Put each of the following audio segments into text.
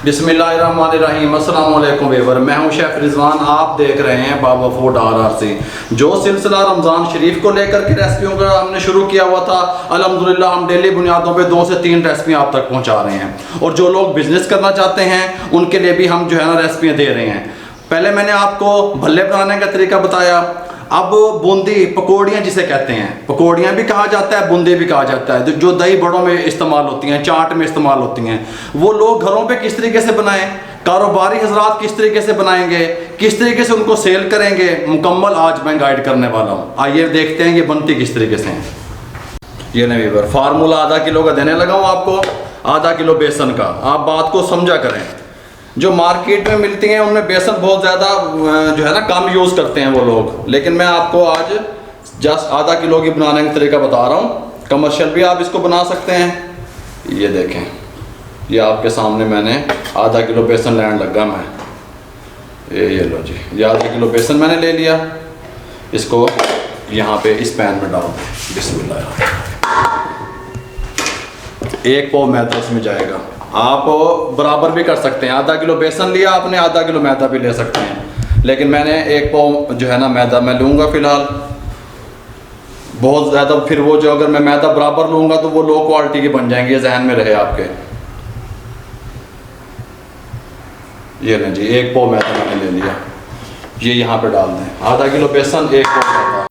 बिस्मिल्लाहिर्रहमानिर्रहीम। अस्सलाम वालेकुम व्यूअर, मैं हूं शेफ रिजवान। आप देख रहे हैं बाबा फूड RRC। जो सिलसिला रमज़ान शरीफ को लेकर के रेसिपियों का हमने शुरू किया हुआ था, अल्हम्दुलिल्लाह हम डेली बुनियादों पे 2 से 3 रेसिपियाँ आप तक पहुंचा रहे हैं। और जो लोग बिजनेस करना चाहते हैं उनके लिए भी हम जो है ना रेसिपियाँ दे रहे हैं। पहले मैंने आपको भल्ले बनाने का तरीका बताया। अब बूंदी पकौड़ियाँ जिसे कहते हैं, पकौड़ियाँ भी कहा जाता है, बूंदी भी कहा जाता है, जो दही बड़ों में इस्तेमाल होती हैं, चाट में इस्तेमाल होती हैं, वो लोग घरों पे किस तरीके से बनाएं, कारोबारी हजरात किस तरीके से बनाएंगे, किस तरीके से उनको सेल करेंगे, मुकम्मल आज मैं गाइड करने वाला हूँ। आइए देखते हैं ये बनती किस तरीके से हैं। ये नहीं व्यूअर, फार्मूला आधा किलो का देने लगा हूँ आपको, आधा किलो बेसन का। आप बात को समझा करें। जो मार्केट में मिलती हैं उनमें बेसन बहुत ज़्यादा जो है ना कम यूज़ करते हैं वो लोग, लेकिन मैं आपको आज जस्ट आधा किलो की बनाने का तरीका बता रहा हूँ। कमर्शियल भी आप इसको बना सकते हैं। ये देखें, ये आपके सामने मैंने आधा किलो बेसन लेने लगा मैं। ये लो जी, ये आधा किलो बेसन मैंने ले लिया। इसको यहाँ पे इस पैन में डाल दें। बिस्मिल्लाह। 1 पाव मैदा इसमें जाएगा। आप बराबर भी कर सकते हैं, आधा किलो बेसन लिया आपने, आधा किलो मैदा भी ले सकते हैं, लेकिन मैंने 1 पाव जो है ना मैदा मैं लूँगा फ़िलहाल। बहुत ज़्यादा फिर वो जो अगर मैं मैदा बराबर लूँगा तो वो लो क्वालिटी की बन जाएंगी, ये जहन में रहे आपके। ये लें जी, 1 पाव मैदा मैंने ले लिया, ये यहाँ पे डाल दें। आधा किलो बेसन, 1 पाव मैदा।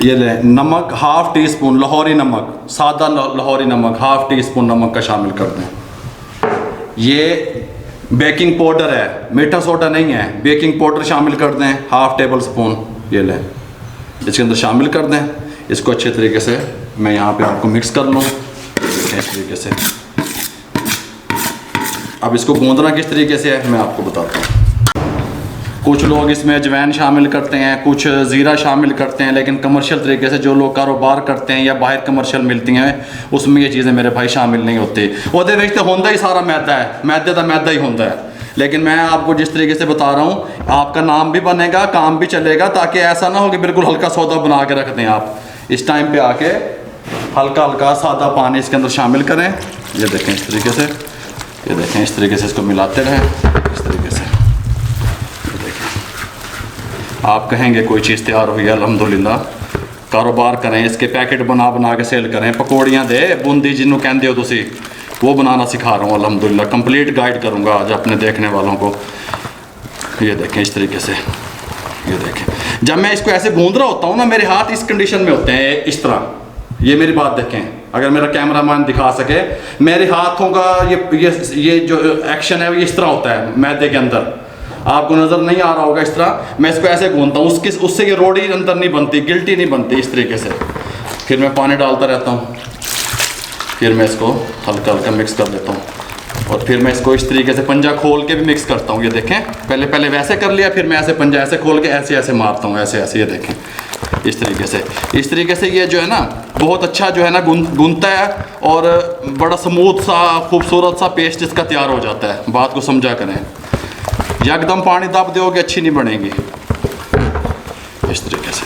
ये लें नमक, ½ टी स्पून लाहौरी नमक, सादा लाहौरी नमक, ½ टी स्पून नमक का शामिल कर दें। ये बेकिंग पाउडर है, मीठा सोडा नहीं है, बेकिंग पाउडर शामिल कर दें, ½ टेबल स्पून। ये लें, इसके अंदर शामिल कर दें। इसको अच्छे तरीके से मैं यहाँ पे आपको मिक्स कर लूँ इस तरीके से। अब इसको गूंदना किस तरीके से है मैं आपको बताता हूँ। कुछ लोग इसमें अजवाइन शामिल करते हैं, कुछ ज़ीरा शामिल करते हैं, लेकिन कमर्शियल तरीके से जो लोग कारोबार करते हैं या बाहर कमर्शियल मिलती हैं उसमें ये चीज़ें मेरे भाई शामिल नहीं होती। ਉਹਦੇ ਵਿੱਚ तो होंदा ही सारा मैदा है, मैदे का मैदा ही होता है। लेकिन मैं आपको जिस तरीके से बता रहा हूँ आपका नाम भी बनेगा, काम भी चलेगा, ताकि ऐसा ना हो कि बिल्कुल हल्का सौदा बना के रख दें आप। इस टाइम पे आके हल्का हल्का सादा पानी इसके अंदर शामिल करें। ये देखें इस तरीके से, ये देखें इस तरीके से इसको मिलाते रहें इस तरीके से। आप कहेंगे कोई चीज़ तैयार हुई है, अल्हम्दुलिल्लाह। कारोबार करें, इसके पैकेट बना बना के सेल करें। पकौड़ियाँ दे बूंदी जिन्हों कहते हो तुसी, वो बनाना सिखा रहा हूँ अल्हम्दुलिल्लाह। कंप्लीट गाइड करूँगा आज अपने देखने वालों को। ये देखें इस तरीके से, ये देखें। जब मैं इसको ऐसे गूंद रहा होता हूँ ना, मेरे हाथ इस कंडीशन में होते हैं इस तरह। ये मेरी बात देखें, अगर मेरा कैमरामैन दिखा सके, मेरे हाथों का ये जो एक्शन है ये इस तरह होता है मैदे के अंदर। आपको नज़र नहीं आ रहा होगा। इस तरह मैं इसको ऐसे गूंदता हूँ, उससे ये रोटी अंदर नहीं बनती, गिल्टी नहीं बनती इस तरीके से। फिर मैं पानी डालता रहता हूँ, फिर मैं इसको हल्का हल्का मिक्स कर देता हूँ, और फिर मैं इसको इस तरीके से पंजा खोल के भी मिक्स करता हूँ। ये देखें, पहले वैसे कर लिया, फिर मैं ऐसे पंजा ऐसे खोल के ऐसे ऐसे मारता हूँ, ऐसे ऐसे। ये देखें इस तरीके से ये जो है ना बहुत अच्छा जो है ना गूंदता है, और बड़ा स्मूथ सा खूबसूरत सा पेस्ट इसका तैयार हो जाता है। बात को समझा करें, एकदम पानी दब दोगे अच्छी नहीं बनेगी। इस तरीके से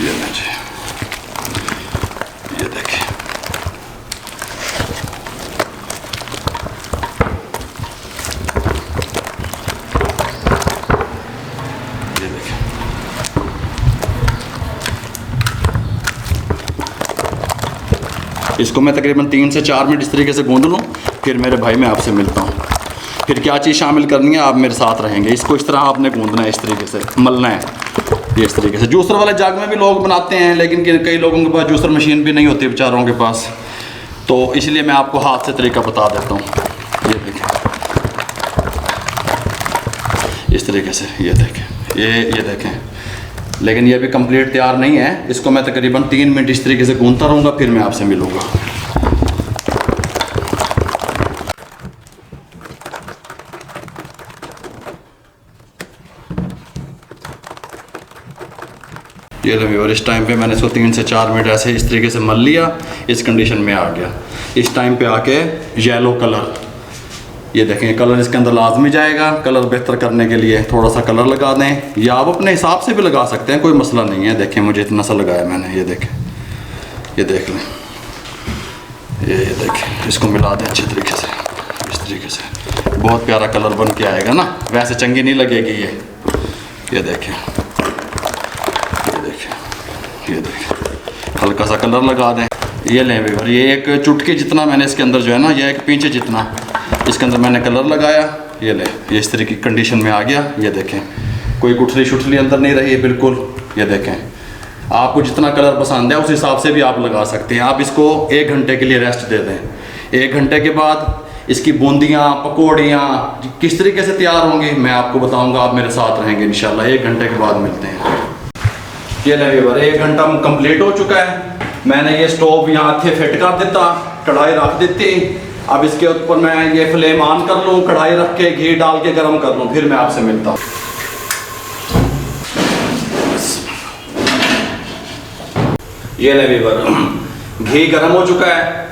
ये लीजिए, ये देखें। ये देखें, इसको मैं तकरीबन 3 से 4 मिनट इस तरीके से गूंद लूँ। फिर मेरे भाई मैं आपसे मिलता हूँ। फिर क्या चीज़ शामिल करनी है आप मेरे साथ रहेंगे। इसको इस तरह आपने गूंदना है, इस तरीके से मलना है, ये इस तरीके से। जूसर वाले जग में भी लोग बनाते हैं, लेकिन कई लोगों के पास जूसर मशीन भी नहीं होती बेचारों के पास, तो इसलिए मैं आपको हाथ से तरीका बता देता हूँ। ये देखें इस तरीके से, ये देखें, ये देखें। लेकिन ये भी कंप्लीट तैयार नहीं है। इसको मैं तकरीबन 3 मिनट इस तरीके से गूंदता रहूँगा, फिर मैं आपसे मिलूँगा। ये लो व्यूअर, इस टाइम पे मैंने इसको 3 से 4 मिनट ऐसे इस तरीके से मल लिया, इस कंडीशन में आ गया। इस टाइम पे आके येलो कलर, ये देखें कलर इसके अंदर लाजमी जाएगा। कलर बेहतर करने के लिए थोड़ा सा कलर लगा दें, या आप अपने हिसाब से भी लगा सकते हैं, कोई मसला नहीं है। देखें मुझे इतना सा लगाया मैंने, ये देखें, ये देख लें। ये देखें, इसको मिला दें अच्छे तरीके से, इस तरीके से बहुत प्यारा कलर बन के आएगा ना, वैसे चंगी नहीं लगेगी ये देखें, ये देखें, ये देखें, हल्का सा कलर लगा दें। ये लें व्यूअर, ये एक चुटकी जितना मैंने इसके अंदर जो है ना, ये एक पिंच जितना इसके अंदर मैंने कलर लगाया। ये ले, ये इस तरह की कंडीशन में आ गया। ये देखें, कोई गुठली शुठली अंदर नहीं रही बिल्कुल। ये देखें, आपको जितना कलर पसंद है उस हिसाब से भी आप लगा सकते हैं। आप इसको 1 घंटे के लिए रेस्ट दे दें। 1 घंटे के बाद इसकी बूंदियाँ, पकौड़ियाँ किस तरीके से तैयार होंगी मैं आपको बताऊंगा। आप मेरे साथ रहेंगे इंशाल्लाह। 1 घंटे के बाद मिलते हैं। ये ले व्यूअर, 1 घंटा कंप्लीट हो चुका है। मैंने ये स्टोव यहाँ थे फिट कर देता, कढ़ाई रख देती। अब इसके ऊपर मैं ये फ्लेम ऑन कर लूँ, कढ़ाई रख के घी डाल के गर्म कर लूँ, फिर मैं आपसे मिलता हूँ। ये ले व्यूअर, घी गर्म हो चुका है।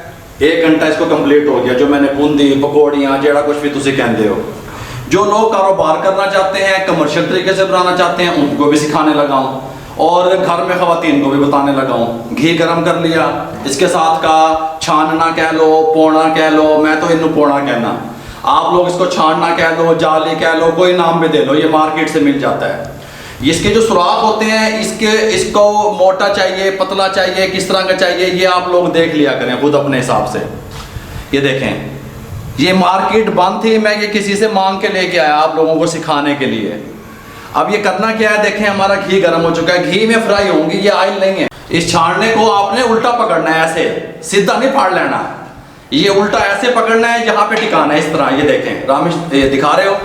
1 घंटा इसको कंप्लीट हो गया। जो मैंने बूंदी, पकौड़ियाँ, जेड़ा कुछ भी तुझे कहते हो, जो लोग कारोबार करना चाहते हैं, कमर्शियल तरीके से बनाना चाहते हैं, उनको भी सिखाने लगा हूँ और घर में ख़वातीन को भी बताने लगा हूँ। घी गर्म कर लिया, इसके साथ का छानना कह लो, पोना कह लो, मैं तो इन्हों पोना कहना, आप लोग इसको छानना कह लो, जाली कह लो, कोई नाम भी दे लो, ये मार्केट से मिल जाता है। इसके जो सुराख होते हैं, इसको मोटा चाहिए, पतला चाहिए, किस तरह का चाहिए, ये आप लोग देख लिया करें खुद अपने हिसाब से। ये देखें, ये मार्केट बंद थी, मैं ये किसी से मांग के लेके आया आप लोगों को सिखाने के लिए। अब ये करना क्या है, देखें हमारा घी गर्म हो चुका है, घी में फ्राई होंगी, ये ऑयल नहीं है। इस छानने को आपने उल्टा पकड़ना है, ऐसे सीधा नहीं फाड़ लेना, ये उल्टा ऐसे पकड़ना है, यहाँ पे टिकाना है इस तरह। ये देखें रामेश, ये दिखा रहे हो,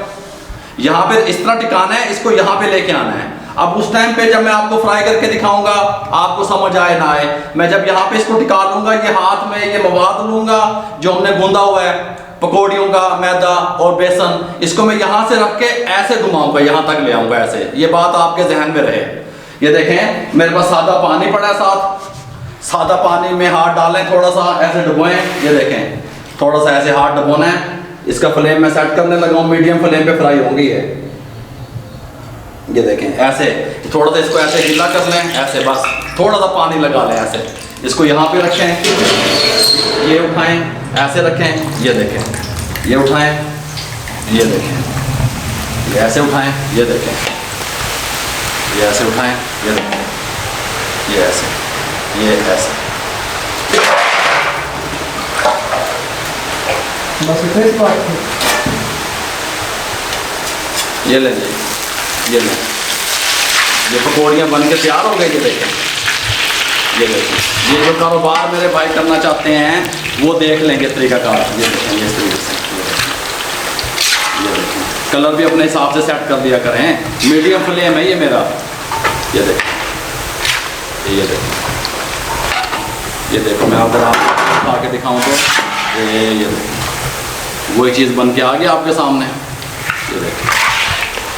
यहाँ पे इस तरह टिकाना है, इसको यहाँ पे लेके आना है। अब उस टाइम पे जब मैं आपको फ्राई करके दिखाऊंगा, आपको समझ आए ना आए, मैं जब यहाँ पे इसको टिका लूंगा, ये हाथ में ये मवाद लूंगा जो हमने गूंदा हुआ है, पकौड़ियों का मैदा और बेसन, इसको मैं यहाँ से रख के ऐसे घुमाऊंगा, यहाँ तक ले आऊंगा ऐसे। ये बात आपके जहन में रहे। ये देखें, मेरे पास सादा पानी पड़ा है साथ, सादा पानी में हाथ डालें, थोड़ा सा ऐसे डुबोएं। ये देखें, थोड़ा सा ऐसे हाथ डुबोना है। इसका फ्लेम मैं सेट करने लगा हूँ, मीडियम फ्लेम पे फ्राई होंगी ये देखें, ऐसे थोड़ा सा इसको ऐसे गीला कर लें, ऐसे बस थोड़ा सा पानी लगा लें ऐसे। इसको यहाँ पे रखें, ये उठाएं, ऐसे रखें, ये देखें, ये उठाएं, ये देखें, ये ऐसे उठाएं, ये देखें, ये ऐसे उठाएं, ये देखें, ये ऐसे, ये ऐसे। बस इतना ही बात है। ये ले, ये ले, ये पकौड़ियाँ बन के तैयार हो गई। ये देखें, ये देखें, ये जो कारोबार मेरे भाई करना चाहते हैं वो देख लेंगे तरीकाकार। ये देखें, ये इस तरीके से, ये देखें, कलर भी अपने हिसाब से सेट कर दिया करें। मीडियम फ्लेम है ये मेरा। ये देखें, ये देखें, ये देखो, मैं अगर आपको आके दिखाऊं तो ये देखें, वही चीज़ बन के आ गया आपके सामने। ये देखें,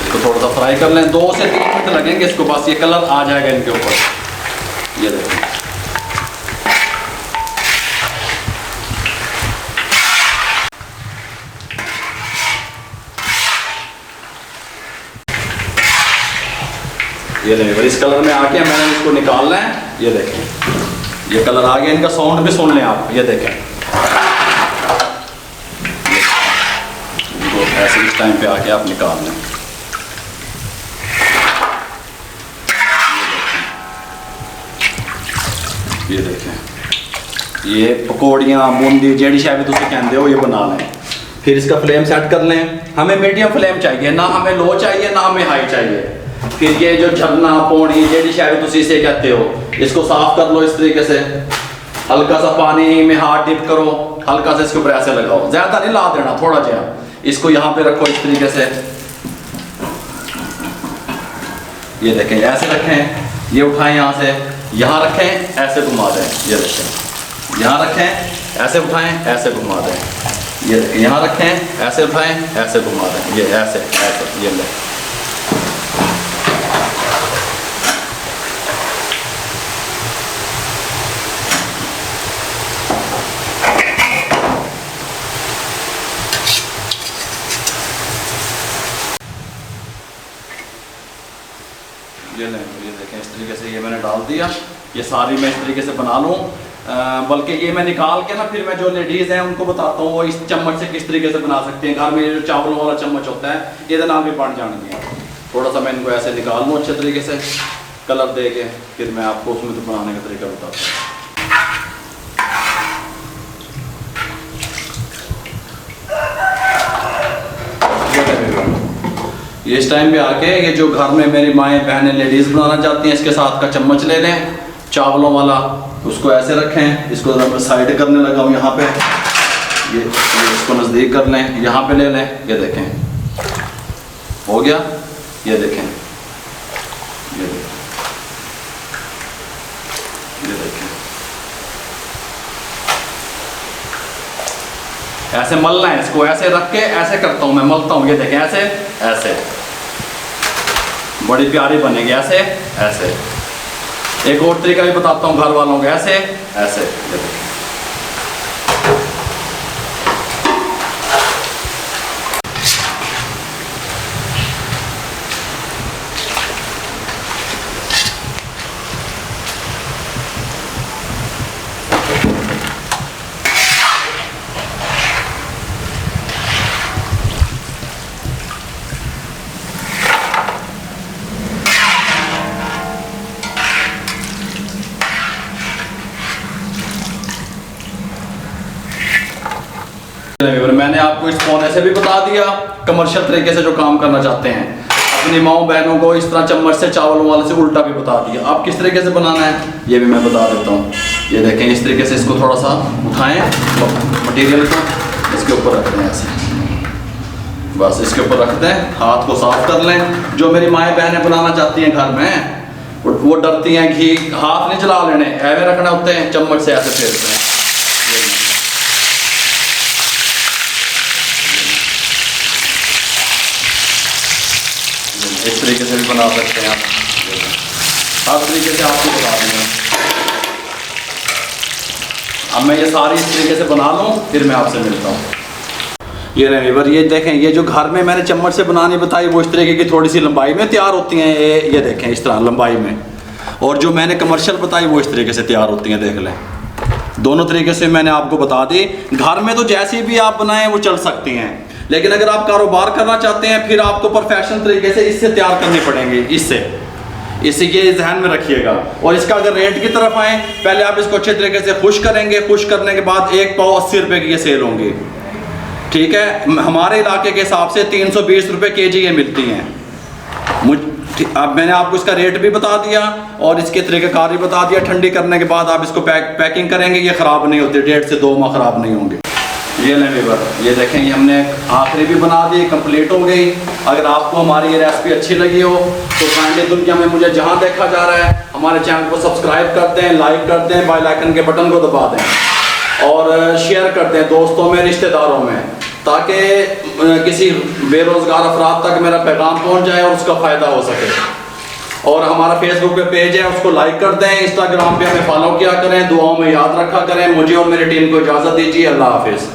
इसको थोड़ा सा फ्राई कर लें, 2 से 3 मिनट लगेंगे इसको, बस ये कलर आ जाएगा इनके ऊपर। ये देखें, ये देखें, इस कलर में आके मैंने इसको निकालना है। ये देखें, ये कलर आ गया, इनका साउंड भी सुन लें आप। ये देखें, ऐसे इस टाइम पे आके आप निकाल लें। ये देखें, ये पकौड़ियाँ, बूंदी, जेड़ी शायद भी तुम कहते हो, ये बना लें। फिर इसका फ्लेम सेट कर लें। हमें मीडियम फ्लेम चाहिए, ना हमें लो चाहिए, ना हमें हाई चाहिए। फिर ये जो झरना, पौड़ी, जेड़ी शायद तुम इसे कहते हो, इसको साफ कर लो इस तरीके से। हल्का सा पानी में हाथ डिप करो, हल्का सा इसके ऊपर ऐसे लगाओ, ज़्यादा नहीं ला देना, थोड़ा जहा। इसको यहाँ पे रखो इस तरीके से। ये देखें, ऐसे रखें, ये उठाएं यहाँ से, यहाँ रखें, ऐसे घुमा दें। ये देखें, यहाँ रखें, ऐसे उठाएं, ऐसे घुमा दें। ये देखें, यहाँ रखें, ऐसे उठाएं, ऐसे घुमा दें। ये ऐसे ऐसे, ये ले। ये लें, ये देखें, इस तरीके से ये मैंने डाल दिया। ये सारी मैं इस तरीके से बना लूँ। बल्कि ये मैं निकाल के ना फिर मैं जो लेडीज़ हैं उनको बताता हूँ वो इस चम्मच से किस तरीके से बना सकती हैं। घर में ये जो चावलों वाला चम्मच होता है ये नाम भी बन जाएंगे। थोड़ा सा मैं इनको ऐसे निकाल लूँ अच्छे तरीके से कलर दे के, फिर मैं आपको उसमें तो बनाने का तरीका बताता हूँ। ये इस टाइम पे आके ये जो घर में मेरी माएँ बहनें लेडीज़ बनाना चाहती हैं इसके साथ का चम्मच ले लें चावलों वाला, उसको ऐसे रखें, इसको मैं साइड करने लगा हूँ यहाँ पे, ये इसको नज़दीक कर लें, यहाँ पे ले लें, ये देखें हो गया, ये देखें, ये देखें ऐसे मलना है इसको, ऐसे रख के ऐसे करता हूँ मैं, मलता हूँ, ये देखें ऐसे ऐसे, बड़ी प्यारी बनेगी ऐसे ऐसे। एक और तरीका भी बताता हूँ घर वालों को, ऐसे ऐसे, ये देखें। मैंने आपको इस फोन से भी बता दिया कमर्शियल तरीके से जो काम करना चाहते हैं अपनी माओ बहनों को इस तरह चम्मच से चावल वाले से उल्टा भी बता दिया। आप किस तरीके से बनाना है ये भी मैं बता देता हूँ। ये देखें इस तरीके से इसको थोड़ा सा उठाएं मटेरियल को, इसके ऊपर रख दें ऐसे, बस इसके ऊपर रख दें, हाथ को साफ कर लें। जो मेरी माएँ बहनें बनाना चाहती हैं घर में वो डरती हैं, घी हाथ नहीं चला लेने, ऐवे रखना होते हैं, चम्मच से ऐसे फेरते हैं। इस तरीके से भी बना सकते हैं आप, हर तरीके से आपको बता दूँगा। अब मैं ये सारी इस तरीके से बना लूँ फिर मैं आपसे मिलता हूँ। ये रहीवर ये देखें, ये जो घर में मैंने चम्मच से बनानी बताई वो इस तरीके की थोड़ी सी लंबाई में तैयार होती हैं। ये देखें इस तरह लंबाई में, और जो मैंने कमर्शियल बताई वो इस तरीके से तैयार होती हैं। देख लें दोनों तरीके से मैंने आपको बता दी। घर में तो जैसी भी आप बनाएं वो चल सकती हैं, लेकिन अगर आप कारोबार करना चाहते हैं फिर आपको प्रोफेशनल तरीके से इससे तैयार करने पड़ेंगे। इससे ये ध्यान में रखिएगा। और इसका अगर रेट की तरफ आए, पहले आप इसको अच्छे तरीके से खुश करेंगे, खुश करने के बाद एक पाव 80 रुपये की ये सेल होंगी, ठीक है। हमारे इलाके के हिसाब से 320 रुपये केजी ये मिलती हैं। अब मैंने आपको इसका रेट भी बता दिया और इसके तरीक़ेकार भी बता दिया। ठंडी करने के बाद आप इसको पैकिंग करेंगे, ये ख़राब नहीं होती, 1.5 से 2 माह ख़राब नहीं होंगे। ये लें वीवर, ये देखें ये हमने आखिरी भी बना दी, कंप्लीट हो गई। अगर आपको हमारी ये रेसिपी अच्छी लगी हो तो काइंडली दुनिया में मुझे जहाँ देखा जा रहा है हमारे चैनल को सब्सक्राइब कर दें, लाइक कर दें, बेल आइकन के बटन को दबा दें और शेयर कर दें दोस्तों में, रिश्तेदारों में, ताकि किसी बेरोज़गार अफराद तक मेरा पैगाम पहुँच जाए और उसका फ़ायदा हो सके। और हमारा फेसबुक पे पेज है उसको लाइक कर दें, इंस्टाग्राम पे हमें फॉलो किया करें, दुआओं में याद रखा करें। मुझे और मेरी टीम को इजाज़त दीजिए। अल्लाह हाफिज़।